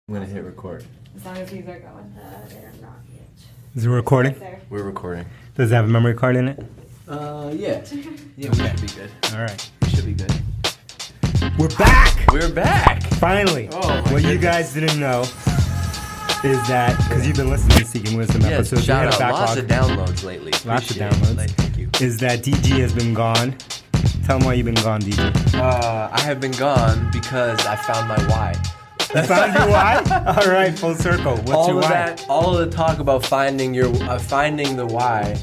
I'm gonna hit record. As long as these are going. They're not yet. Is it recording? Right there. We're recording. Does it have a memory card in it? Yeah. Yeah, we should be good. All right. We should be good. We're back! We're back! Finally! Oh, my what goodness. you guys didn't know is that, because you've been listening to Seeking Wisdom Yeah, episodes, we shout had a out. Lots backlog. of downloads lately. Lots of Appreciate downloads. it. Thank you. Is that DG has been gone. Tell them why you've been gone, DG. I have been gone because I found my why. You found your why? All right, full circle. What's all your of why? that, all of the talk about finding the why.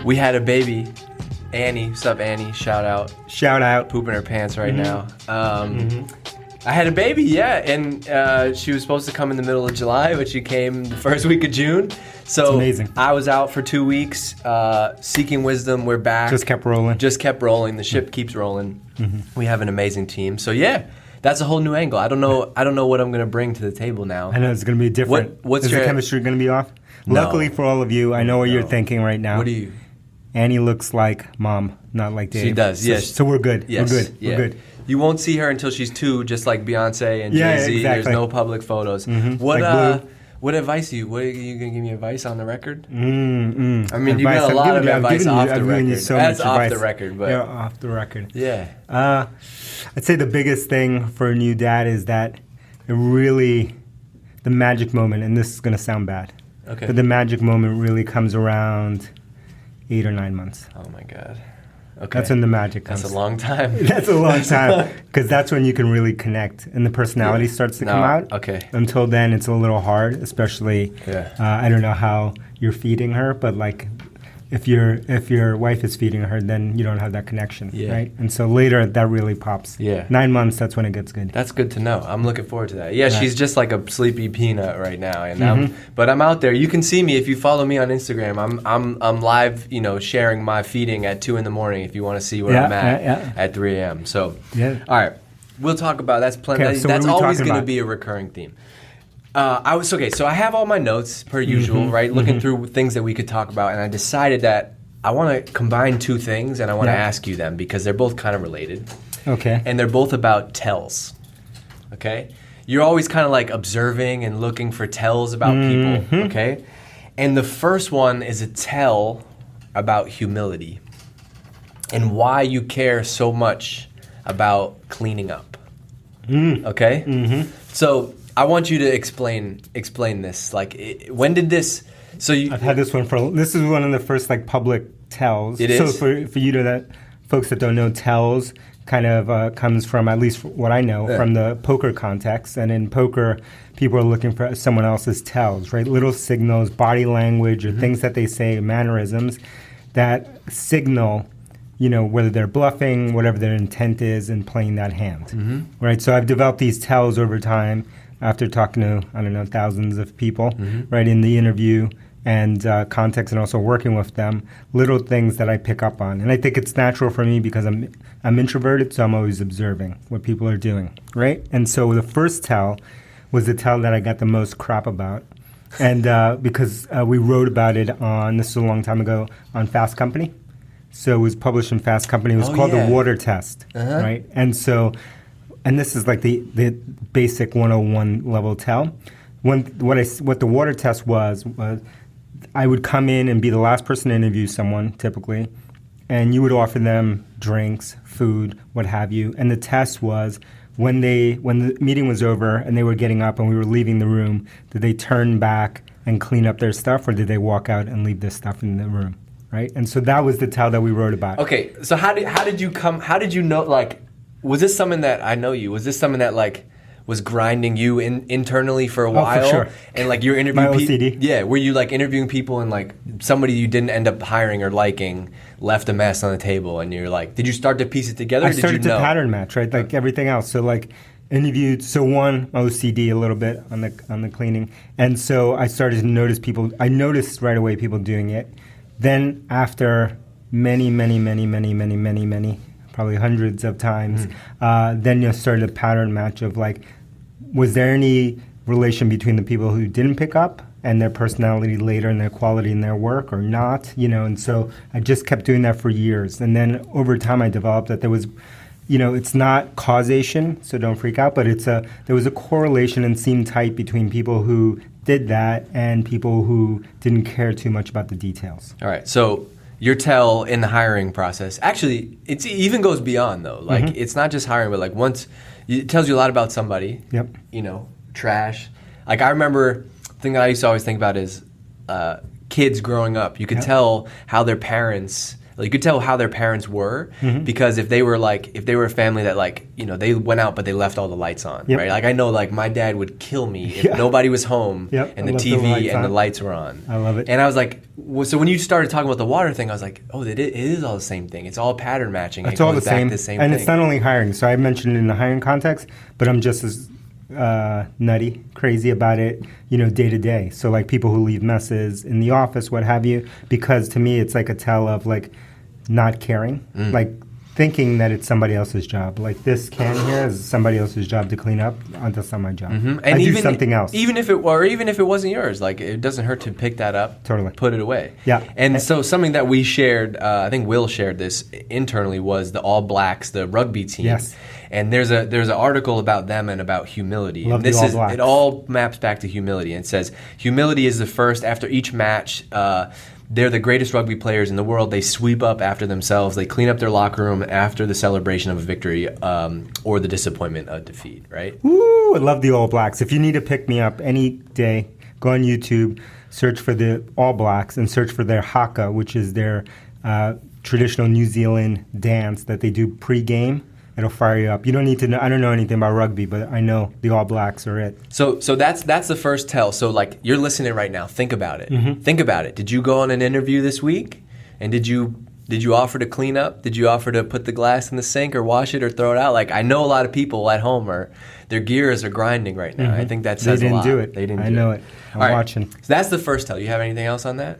We had a baby, Annie. What's up, Annie? Shout out. Shout out. Pooping her pants right now. I had a baby, yeah, and she was supposed to come in the middle of July, but she came the first week of June. So It's amazing. I was out for 2 weeks, seeking wisdom. We're back. Just kept rolling. Just kept rolling. The ship keeps rolling. We have an amazing team. So yeah, that's a whole new angle. I don't know what I'm gonna bring to the table now. I know it's going to be different. What's is your the chemistry going to be off? No. Luckily for all of you, I know what you're No. thinking right now. What do you? Annie looks like mom, not like Dave. She does, So- yes. So we're good. Yes. We're good. Yeah. We're good. You won't see her until she's 2, just like Beyonce and Yeah, Jay-Z. exactly. There's no public photos. Like Blue. What advice what are you gonna give me advice on the record? I I mean, you got a lot of advice off the record. That's off the record, but yeah, off the record. yeah. I'd say the biggest thing for a new dad is that it really, the magic moment, and this is going to sound bad, Okay. but the magic moment really comes around 8 or 9 months. Oh my God. Okay. That's when the magic comes. That's a long time. That's a long time, because that's when you can really connect and the personality starts to come out. Okay. Until then, it's a little hard, especially, Yeah. I don't know how you're feeding her, but like, if your wife is feeding her, then you don't have that connection, Yeah. right? And so later, that really pops. Yeah. 9 months, that's when it gets good. That's good to know. I'm looking forward to that. Yeah, Yeah. she's just like a sleepy peanut right now, and but I'm out there. You can see me if you follow me on Instagram. I'm live, sharing my feeding at 2 a.m. if you want to see where Yeah, I'm at yeah. at 3 a.m. So, Yeah. all right, we'll talk about that's plenty. Okay, so what That's are we always talking going to about? be a recurring theme. So I have all my notes per usual, right? Looking through things that we could talk about, and I decided that I want to combine 2 things, and I want to Yeah. ask you them because they're both kind of related. Okay. And they're both about tells. Okay? You're always kind of like observing and looking for tells about people. Okay? And the first one is a tell about humility and why you care so much about cleaning up. Okay? So I want you to explain this. Like, when did this? So you. I've had this one this is one of the first like public tells. It So is? for you to folks that don't know, tells kind of comes from, at least what I know, Yeah. from the poker context. And in poker, people are looking for someone else's tells, right? Little signals, body language, or things that they say, mannerisms that signal, whether they're bluffing, whatever their intent is in playing that hand, right? So I've developed these tells over time after talking to, thousands of people, right, in the interview and context, and also working with them, little things that I pick up on. And I think it's natural for me because I'm introverted, so I'm always observing what people are doing, right? And so the first tell was the tell that I got the most crap about. And because we wrote about it this is a long time ago, on Fast Company. So it was published in Fast Company. It was called yeah. the water test, right? And so, and this is like the basic 101 level tell. What the water test was I would come in and be the last person to interview someone, typically, and you would offer them drinks, food, what have you. And the test was when the meeting was over and they were getting up and we were leaving the room, did they turn back and clean up their stuff, or did they walk out and leave their stuff in the room, right? And so that was the tell that we wrote about. Okay, so how did you know, like, was this something that, I know you, was this something that, like, was grinding you internally for a while? For sure. And, like, you're interviewing My people. OCD. Yeah, were you, like, interviewing people and, like, somebody you didn't end up hiring or liking left a mess on the table, and you're like, did you start to piece it together, I or did started you to know? pattern match, right? Like everything else. So like interviewed, so one, OCD a little bit on the cleaning. And so I started to notice people, I noticed right away people doing it. Then after many, probably hundreds of times, then you started a pattern match of like, was there any relation between the people who didn't pick up and their personality later and their quality in their work or not, and so I just kept doing that for years. And then over time I developed that there was it's not causation, so don't freak out, but there was a correlation and seemed tight between people who did that and people who didn't care too much about the details. All right. So your tell in the hiring process, actually, it even goes beyond though. Like it's not just hiring, but like once it tells you a lot about somebody. Yep. Trash. Like I remember, the thing that I used to always think about is kids growing up. You could tell how their parents. You could tell how their parents were because if they were a family that they went out but they left all the lights on, right? Like I know my dad would kill me if nobody was home and the TV and the lights were on. I love it. And I was like, so when you started talking about the water thing, I was like, oh, it is all the same thing. It's all pattern matching. It's all the same. And thing. It's not only hiring. So I mentioned it in the hiring context, but I'm just as nutty, crazy about it, day to day. So like people who leave messes in the office, what have you, because to me it's like a tell of not caring, like thinking that it's somebody else's job. Like this can here is somebody else's job to clean up. That's not my job. And I do something else. Even if it wasn't yours, it doesn't hurt to pick that up, totally, put it away. Yeah. And so something that we shared, I think Will shared this internally, was the All Blacks, the rugby team. Yes. And there's an article about them and about humility. Love and the All Blacks. It all maps back to humility. And it says humility is the first after each match. They're the greatest rugby players in the world. They sweep up after themselves. They clean up their locker room after the celebration of a victory or the disappointment of defeat, right? Woo! I love the All Blacks. If you need to pick me up any day, go on YouTube, search for the All Blacks, and search for their haka, which is their traditional New Zealand dance that they do pre-game. It'll fire you up. You don't need to know. I don't know anything about rugby, but I know the All Blacks are it. So that's the first tell. So you're listening right now. Think about it. Think about it. Did you go on an interview this week? And did you offer to clean up? Did you offer to put the glass in the sink or wash it or throw it out? I know a lot of people at home their gears are grinding right now. I think that says a lot. They didn't do it. They didn't. I know it. I'm watching. So that's the first tell. You have anything else on that?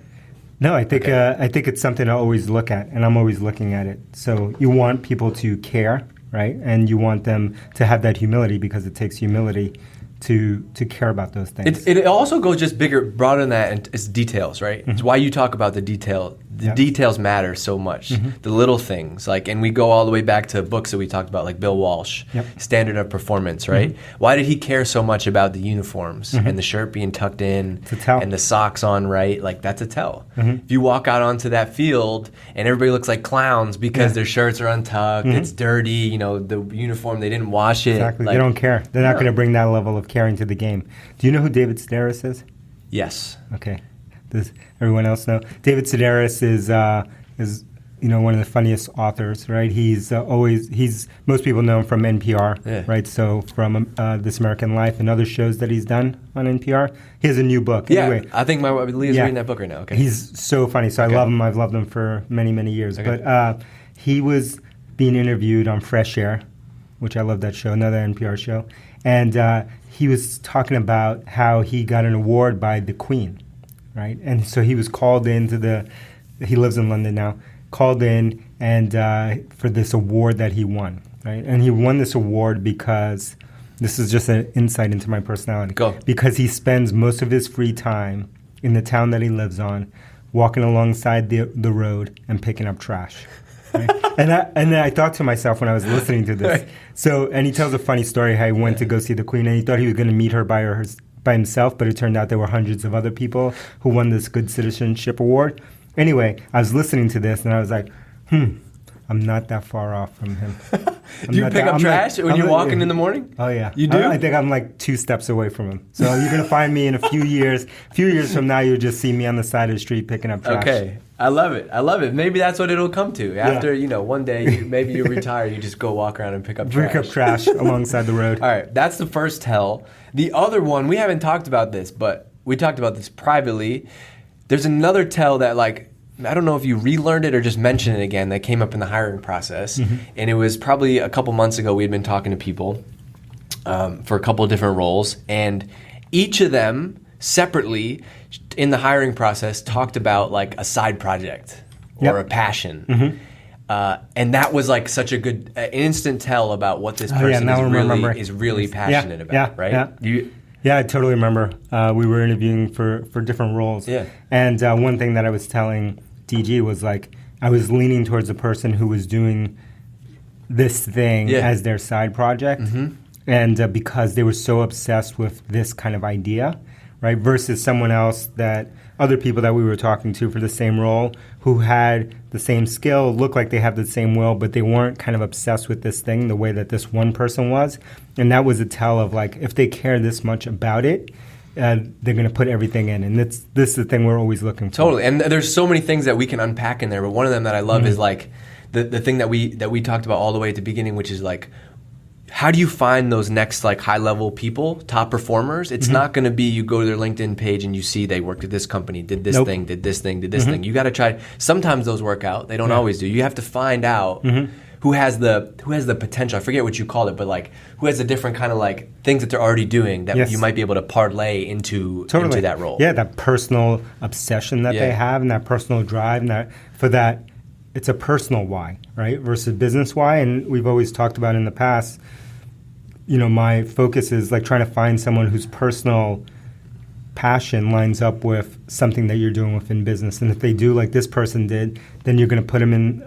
No, I think it's something I always look at, and I'm always looking at it. So you want people to care. Right, and you want them to have that humility because it takes humility to care about those things. It also goes just broader than that, and it's details, right? It's why you talk about the detail. The details matter so much. The little things, and we go all the way back to books that we talked about, like Bill Walsh, Standard of Performance, right? Why did he care so much about the uniforms and the shirt being tucked in and the socks on right? That's a tell. If you walk out onto that field and everybody looks like clowns because their shirts are untucked, it's dirty, the uniform, they didn't wash it. Exactly, they don't care. They're not going to bring that level of caring to the game. Do you know who David Sedaris is? Yes. Okay. Does everyone else know? David Sedaris is one of the funniest authors, right? He's most people know him from NPR, right? So from This American Life and other shows that he's done on NPR. He has a new book. Yeah, anyway, I think my wife Leah's reading that book right now. Okay. He's so funny. So I love him. I've loved him for many, many years. Okay. But he was being interviewed on Fresh Air, which I love that show, another NPR show. And he was talking about how he got an award by the Queen, right? And so he was called into he lives in London now, called in and for this award that he won, right? And he won this award because, this is just an insight into my personality. Go. Because he spends most of his free time in the town that he lives on, walking alongside the road and picking up trash. Right? and I thought to myself when I was listening to this, and he tells a funny story how he went to go see the Queen and he thought he was going to meet her by himself, but it turned out there were hundreds of other people who won this Good Citizenship Award. Anyway, I was listening to this and I was like, I'm not that far off from him. Do you pick up trash when you're walking in the morning? Oh, yeah. You do? I think I'm 2 steps away from him. So you're going to find me in a few years. A few years from now, you'll just see me on the side of the street picking up trash. Okay. I love it. Maybe that's what it'll come to. After, one day, maybe you retire, you just go walk around and pick up trash. Pick up trash alongside the road. All right. That's the first tell. The other one, we haven't talked about this, but we talked about this privately. There's another tell that, I don't know if you relearned it or just mentioned it again, that came up in the hiring process. And it was probably a couple months ago we had been talking to people for a couple of different roles. And each of them separately in the hiring process talked about a side project or a passion. And that was such a good instant tell about what this person is really passionate about, right? Yeah, I totally remember. We were interviewing for different roles. Yeah. And one thing that I was telling DG was I was leaning towards a person who was doing this thing Yeah. as their side project. And because they were so obsessed with this kind of idea, right? Versus someone else other people that we were talking to for the same role who had the same skill, looked like they have the same will, but they weren't kind of obsessed with this thing the way that this one person was. And that was a tell of like, if they care this much about it, they're going to put everything in. And this is the thing we're always looking for. Totally. And there's so many things that we can unpack in there, but one of them that I love is like the thing that we talked about all the way at the beginning, which is like, how do you find those next like high level people, top performers? It's not going to be you go to their LinkedIn page and you see they worked at this company, did this thing, did this thing, did this thing. You got to try. Sometimes those work out. They don't always do. You have to find out who has the potential. I forget what you called it, but like who has the different kind of like things that they're already doing that you might be able to parlay into that role. Yeah, that personal obsession that they have and that personal drive and that it's a personal why, right? Versus business why. And we've always talked about in the past, my focus is like trying to find someone whose personal passion lines up with something that you're doing within business. And if they do like this person did, then you're going to put him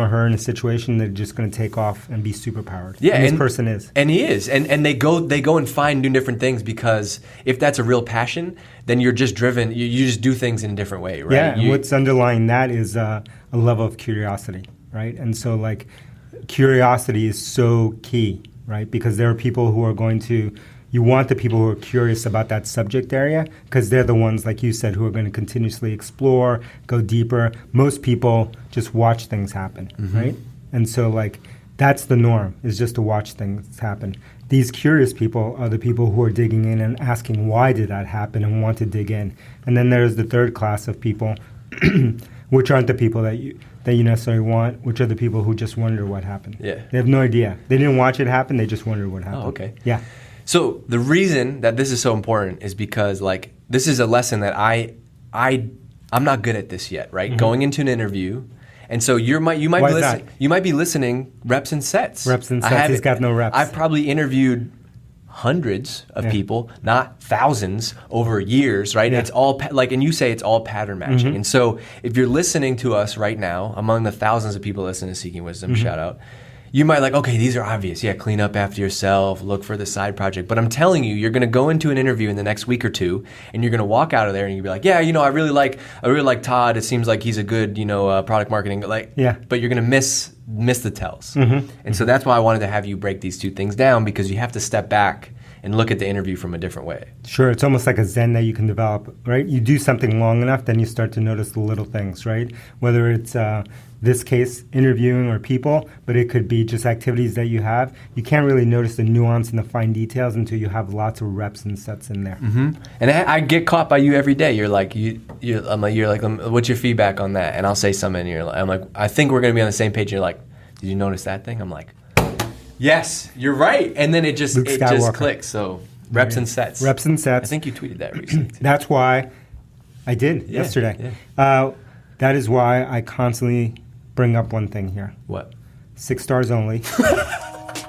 or her in a situation that's just going to take off and be superpowered. Yeah, and this person is. And he is. And they go and find new different things, because if that's a real passion, then you're just driven. You just do things in a different way, right? Yeah, and what's underlying that is a level of curiosity, right? And so like curiosity is so key, right? Because there are people who are you want the people who are curious about that subject area, because they're the ones, like you said, who are going to continuously explore, go deeper. Most people just watch things happen, right? And so like that's the norm, is just to watch things happen. These curious people are the people who are digging in and asking why did that happen and want to dig in. And then there's the third class of people, which aren't the people that you necessarily want, which are the people who just wonder what happened. Yeah. They have no idea. They didn't watch it happen. They just wondered what happened. Oh, okay. Yeah. So the reason that this is so important is because like this is a lesson that I'm not good at this yet, right? Going into an interview, and so you might be listening reps and sets. Reps and sets. He's got no reps. I've probably interviewed hundreds of people, not thousands, over years, right? Yeah. It's all and you say it's all pattern matching. And so if you're listening to us right now, among the thousands of people listening to Seeking Wisdom, shout out, you might like, okay, these are obvious. Yeah, clean up after yourself, look for the side project. But I'm telling you, you're going to go into an interview in the next week or two, and you're going to walk out of there and you'll be like, yeah, I really like Todd. It seems like he's a good, product marketing. But you're going to miss the tells. And so that's why I wanted to have you break these two things down, because you have to step back and look at the interview from a different way. Sure, it's almost like a Zen that you can develop, right? You do something long enough, then you start to notice the little things, right? Whether it's this case, interviewing or people, but it could be just activities that you have. You can't really notice the nuance and the fine details until you have lots of reps and sets in there. And I get caught by you every day. You're like, what's your feedback on that? And I'll say something, and I'm like, I think we're going to be on the same page. And you're like, did you notice that thing? I'm like, yes, you're right. And then it just clicks. So reps and sets. Reps and sets. I think you tweeted that recently too. That's why I did yesterday. Yeah. That is why I constantly bring up one thing here. What? 6 stars only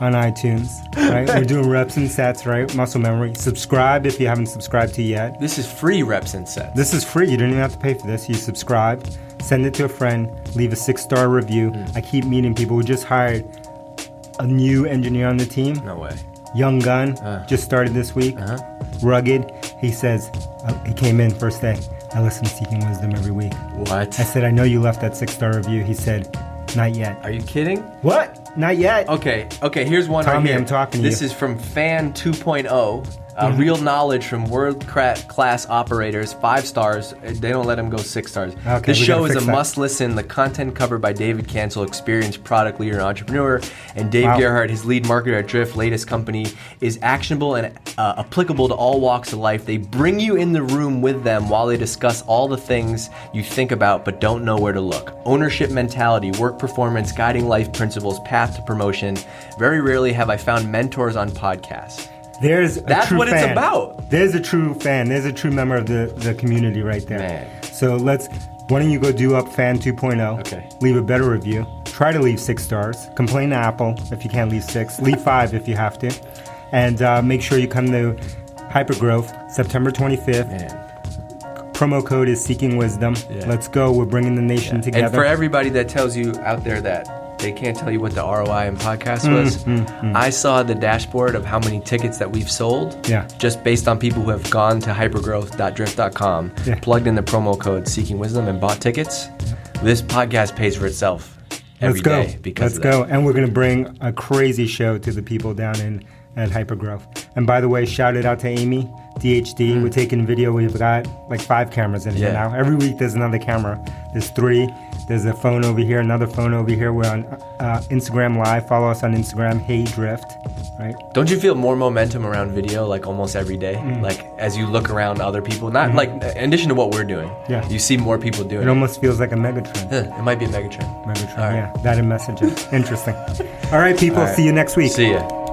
on iTunes, right? We're doing reps and sets, right? Muscle memory. Subscribe if you haven't subscribed to yet. This is free reps and sets. This is free. You don't even have to pay for this. You subscribe, send it to a friend, leave a 6-star review. I keep meeting people. We just hired a new engineer on the team. No way. Young gun, just started this week. Rugged. He says, he came in first day. I listen to Seeking Wisdom every week. What? I said, I know you left that 6-star review. He said, not yet. Are you kidding? What? Not yet. Okay, here's one Tommy, right here. I'm talking to This you. is from Fan 2.0. Real knowledge from world-class operators, 5 stars. They don't let them go 6 stars. Okay, This we show gotta is a fix that. must-listen. The content covered by David Cancel, experienced product leader and entrepreneur, and Dave Gerhardt, his lead marketer at Drift, latest company, is actionable and applicable to all walks of life. They bring you in the room with them while they discuss all the things you think about but don't know where to look. Ownership mentality, work performance, guiding life principles, path to promotion. Very rarely have I found mentors on podcasts. That's what it's about. There's a true fan. There's a true member of the community right there. Man. So why don't you go do up Fan 2.0? Okay. Leave a better review. Try to leave 6 stars. Complain to Apple if you can't leave 6. Leave 5 if you have to. And make sure you come to Hypergrowth September 25th. Man. Promo code is Seeking Wisdom. Yeah. Let's go. We're bringing the nation together. And for everybody that tells you out there that they can't tell you what the ROI in podcast was. I saw the dashboard of how many tickets that we've sold just based on people who have gone to hypergrowth.drift.com, plugged in the promo code Seeking Wisdom and bought tickets. This podcast pays for itself every day because of that. And we're going to bring a crazy show to the people down at Hypergrowth. And by the way, shout it out to Amy, DHD. We're taking video. We've got like 5 cameras in here now. Every week there's another camera. There's 3. There's a phone over here, another phone over here. We're on Instagram Live. Follow us on Instagram, Hey Drift. Right? Don't you feel more momentum around video like almost every day? Like as you look around other people, not like in addition to what we're doing. Yeah. You see more people doing it. It almost feels like a megatrend. It might be a megatrend. Megatrend, that in messaging. Interesting. All right, people. See you next week. See ya.